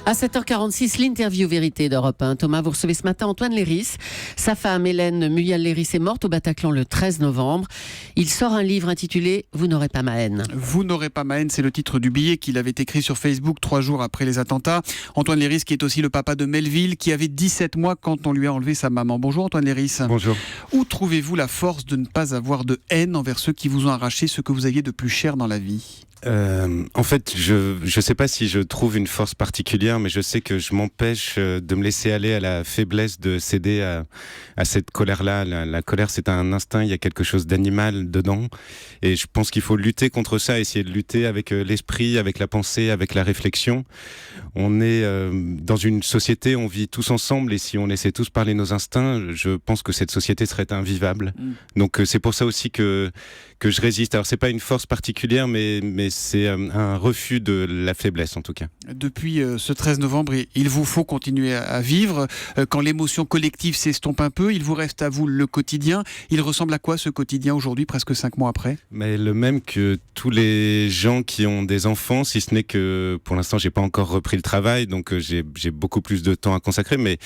À 7h46, l'interview vérité d'Europe 1. Thomas, vous recevez ce matin Antoine Léris. Sa femme, Hélène Muyal-Léris, est morte au Bataclan le 13 novembre. Il sort un livre intitulé « Vous n'aurez pas ma haine ». Vous n'aurez pas ma haine, c'est le titre du billet qu'il avait écrit sur Facebook 3 jours après les attentats. Antoine Léris, qui est aussi le papa de Melville, qui avait 17 mois quand on lui a enlevé sa maman. Bonjour Antoine Léris. Bonjour. Où trouvez-vous la force de ne pas avoir de haine envers ceux qui vous ont arraché ce que vous aviez de plus cher dans la vie ? En fait, je sais pas si je trouve une force particulière, mais je sais que je m'empêche de me laisser aller à la faiblesse, de céder à cette colère-là. La colère, c'est un instinct, il y a quelque chose d'animal dedans. Et je pense qu'il faut lutter contre ça, essayer de lutter avec l'esprit, avec la pensée, avec la réflexion. On est dans une société, on vit tous ensemble, et si on laissait tous parler nos instincts, je pense que cette société serait invivable. Donc c'est pour ça aussi que je résiste. Alors c'est pas une force particulière, mais c'est un refus de la faiblesse en tout cas. Depuis ce 13 novembre, il vous faut continuer à vivre. Quand l'émotion collective s'estompe un peu, il vous reste à vous le quotidien. Il ressemble à quoi ce quotidien aujourd'hui, presque 5 mois après ? Mais le même que tous les gens qui ont des enfants, si ce n'est que pour l'instant j'ai pas encore repris le travail, donc j'ai beaucoup plus de temps à consacrer, mais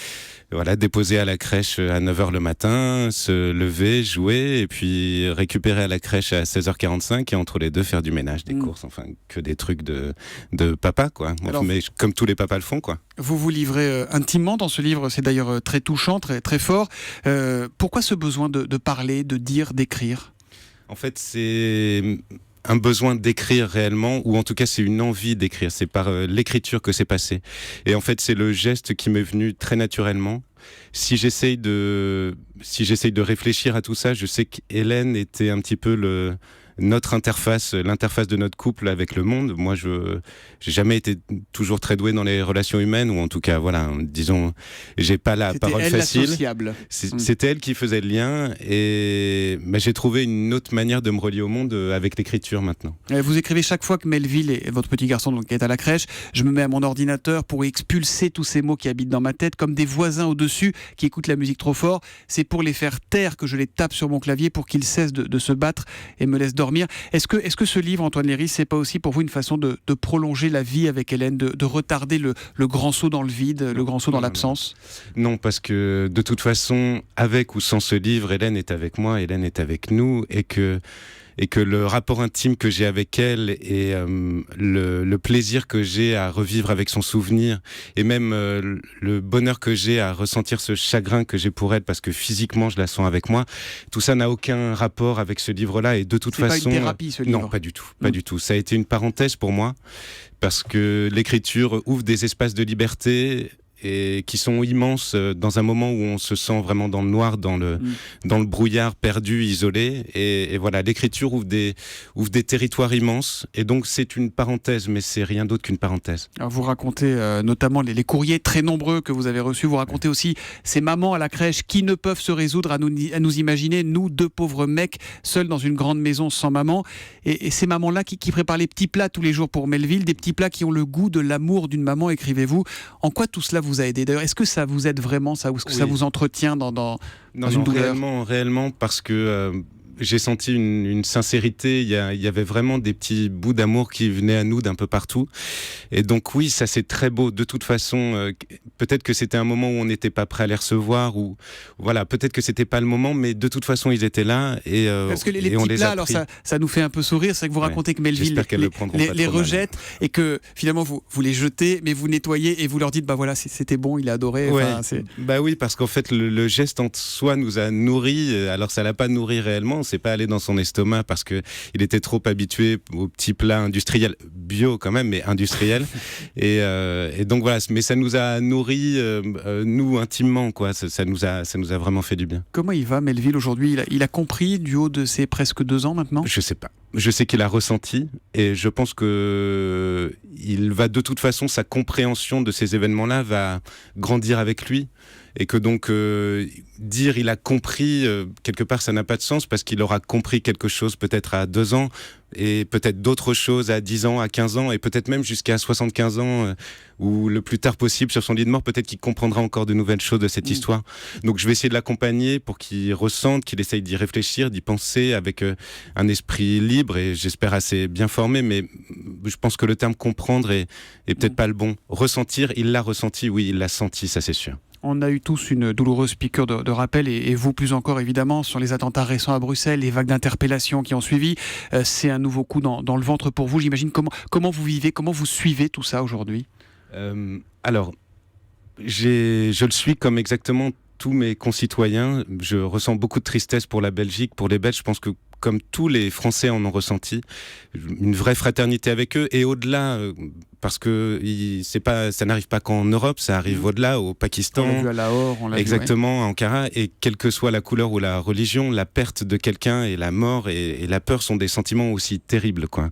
voilà, déposer à la crèche à 9h le matin, se lever, jouer, et puis récupérer à la crèche à 16h45, et entre les deux faire du ménage, des courses, enfin que des trucs de papa quoi. Alors, mais comme tous les papas le font quoi. Vous vous livrez intimement dans ce livre, c'est d'ailleurs très touchant, très, très fort. Pourquoi ce besoin de parler, de dire, d'écrire ? En fait, c'est un besoin d'écrire réellement, ou en tout cas c'est une envie d'écrire, c'est par l'écriture que c'est passé. Et en fait c'est le geste qui m'est venu très naturellement. Si j'essaye de réfléchir à tout ça, je sais qu'Hélène était un petit peu notre interface, l'interface de notre couple avec le monde. Moi, j'ai jamais été toujours très doué dans les relations humaines, ou en tout cas, voilà, disons, j'ai pas la parole facile. C'était elle qui faisait le lien, et j'ai trouvé une autre manière de me relier au monde avec l'écriture maintenant. Vous écrivez chaque fois que Melville et votre petit garçon donc, est à la crèche, je me mets à mon ordinateur pour expulser tous ces mots qui habitent dans ma tête, comme des voisins au-dessus qui écoutent la musique trop fort. C'est pour les faire taire que je les tape sur mon clavier pour qu'ils cessent de se battre et me laissent dormir. Est-ce que ce livre, Antoine Léris, c'est pas aussi pour vous une façon de prolonger la vie avec Hélène, de retarder le grand saut dans le vide, le grand saut dans l'absence ? Non, parce que de toute façon, avec ou sans ce livre, Hélène est avec moi, Hélène est avec nous, et que le rapport intime que j'ai avec elle et le plaisir que j'ai à revivre avec son souvenir, et même le bonheur que j'ai à ressentir ce chagrin que j'ai pour elle, parce que physiquement je la sens avec moi, tout ça n'a aucun rapport avec ce livre-là. Et de toute façon... C'est pas une thérapie, ce livre ? Non, pas du tout, pas du tout. Ça a été une parenthèse pour moi, parce que l'écriture ouvre des espaces de liberté et qui sont immenses dans un moment où on se sent vraiment dans le noir, dans le brouillard, perdu, isolé. Et voilà, l'écriture ouvre des territoires immenses. Et donc, c'est une parenthèse, mais c'est rien d'autre qu'une parenthèse. Alors, vous racontez notamment les courriers très nombreux que vous avez reçus. Vous racontez aussi ces mamans à la crèche qui ne peuvent se résoudre à nous imaginer, nous, deux pauvres mecs, seuls dans une grande maison sans maman. Et ces mamans-là qui préparent les petits plats tous les jours pour Melville, des petits plats qui ont le goût de l'amour d'une maman, écrivez-vous. En quoi tout cela vous a aidé ? D'ailleurs, est-ce que ça vous aide vraiment, ça, ou est-ce que ça vous entretient dans une douleur ? Réellement, parce que j'ai senti une sincérité. Il y avait vraiment des petits bouts d'amour qui venaient à nous d'un peu partout. Et donc oui, ça c'est très beau. De toute façon, peut-être que c'était un moment où on n'était pas prêt à les recevoir, ou voilà, peut-être que c'était pas le moment, mais de toute façon ils étaient là, et parce que les petits plats, alors ça nous fait un peu sourire. C'est que vous racontez que Melville les rejette, et que finalement vous les jetez, mais vous nettoyez et vous leur dites bah voilà, c'était bon, il a adoré. Ouais. Bah oui, parce qu'en fait le geste en soi nous a nourris. Alors ça l'a pas nourri réellement. C'est pas allé dans son estomac parce que il était trop habitué aux petits plats industriels, bio quand même, mais industriels. et donc voilà, mais ça nous a nourris nous intimement quoi. Ça nous a vraiment fait du bien. Comment il va Melville aujourd'hui ? Il a compris du haut de ses presque 2 ans maintenant ? Je sais pas. Je sais qu'il a ressenti, et je pense que il va de toute façon, sa compréhension de ces événements-là va grandir avec lui. et que donc dire il a compris, quelque part ça n'a pas de sens parce qu'il aura compris quelque chose peut-être à 2 ans et peut-être d'autres choses à 10 ans, à 15 ans et peut-être même jusqu'à 75 ans ou le plus tard possible sur son lit de mort, peut-être qu'il comprendra encore de nouvelles choses de cette histoire. Donc je vais essayer de l'accompagner pour qu'il ressente, qu'il essaye d'y réfléchir, d'y penser avec un esprit libre et j'espère assez bien formé, mais je pense que le terme comprendre est peut-être pas le bon. Ressentir, il l'a ressenti, oui, il l'a senti, ça c'est sûr. On a eu tous une douloureuse piqûre de rappel, et vous plus encore évidemment, sur les attentats récents à Bruxelles, les vagues d'interpellations qui ont suivi. C'est un nouveau coup dans le ventre pour vous, j'imagine. Comment vous vivez, comment vous suivez tout ça aujourd'hui ? Alors, je le suis comme exactement tous mes concitoyens. Je ressens beaucoup de tristesse pour la Belgique, pour les Belges. Je pense que comme tous les Français en ont ressenti, une vraie fraternité avec eux, et au-delà, parce que ça n'arrive pas qu'en Europe, ça arrive au-delà, au Pakistan. On l'a vu à Lahore, on l'a exactement, vu, ouais. À Ankara, et quelle que soit la couleur ou la religion, la perte de quelqu'un et la mort et la peur sont des sentiments aussi terribles, quoi.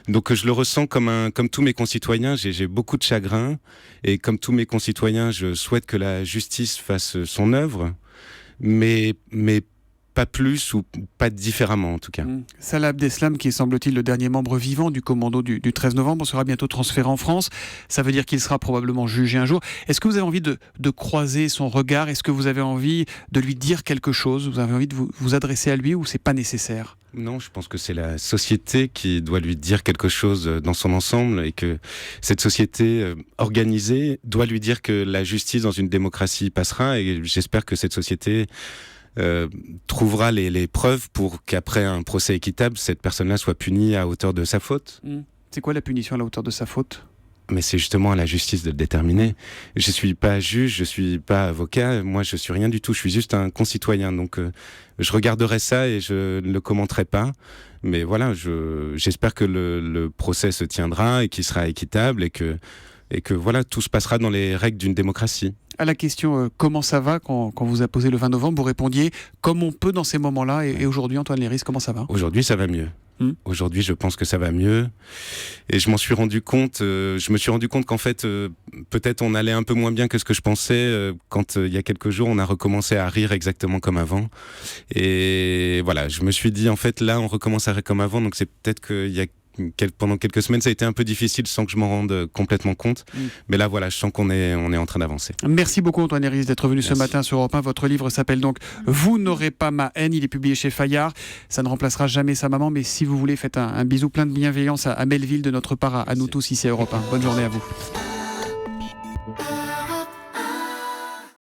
Donc je le ressens comme tous mes concitoyens, j'ai beaucoup de chagrin, et comme tous mes concitoyens, je souhaite que la justice fasse son œuvre, mais pas plus ou pas différemment en tout cas. Salah Abdeslam, qui est semble-t-il le dernier membre vivant du commando du 13 novembre, sera bientôt transféré en France. Ça veut dire qu'il sera probablement jugé un jour. Est-ce que vous avez envie de croiser son regard ? Est-ce que vous avez envie de lui dire quelque chose ? Vous avez envie de vous adresser à lui, ou c'est pas nécessaire ? Non, je pense que c'est la société qui doit lui dire quelque chose dans son ensemble, et que cette société organisée doit lui dire que la justice dans une démocratie passera, et j'espère que cette société trouvera les preuves pour qu'après un procès équitable, cette personne-là soit punie à hauteur de sa faute. C'est quoi la punition à la hauteur de sa faute ? Mais c'est justement à la justice de le déterminer. Je suis pas juge, je suis pas avocat, moi je suis rien du tout, je suis juste un concitoyen. Donc je regarderai ça et je ne le commenterai pas. Mais voilà, j'espère que le procès se tiendra et qu'il sera équitable, et que voilà, tout se passera dans les règles d'une démocratie. À la question comment ça va, quand vous a posé le 20 novembre, vous répondiez comme on peut dans ces moments-là. Et aujourd'hui, Antoine Léris, comment ça va ? Aujourd'hui, ça va mieux. Aujourd'hui, je pense que ça va mieux. Et je me suis rendu compte qu'en fait, peut-être on allait un peu moins bien que ce que je pensais quand il y a quelques jours, on a recommencé à rire exactement comme avant. Et voilà, je me suis dit, en fait, là, on recommence à rire comme avant. Donc c'est peut-être qu'il y a pendant quelques semaines, ça a été un peu difficile sans que je m'en rende complètement compte. Mais là, voilà, je sens qu'on est en train d'avancer. Merci beaucoup, Antoine Léris, d'être venu ce matin sur Europe 1. Votre livre s'appelle donc « Vous n'aurez pas ma haine ». Il est publié chez Fayard. Ça ne remplacera jamais sa maman, mais si vous voulez, faites un bisou plein de bienveillance à Melville de notre part, à nous tous ici à Europe 1. Bonne journée à vous.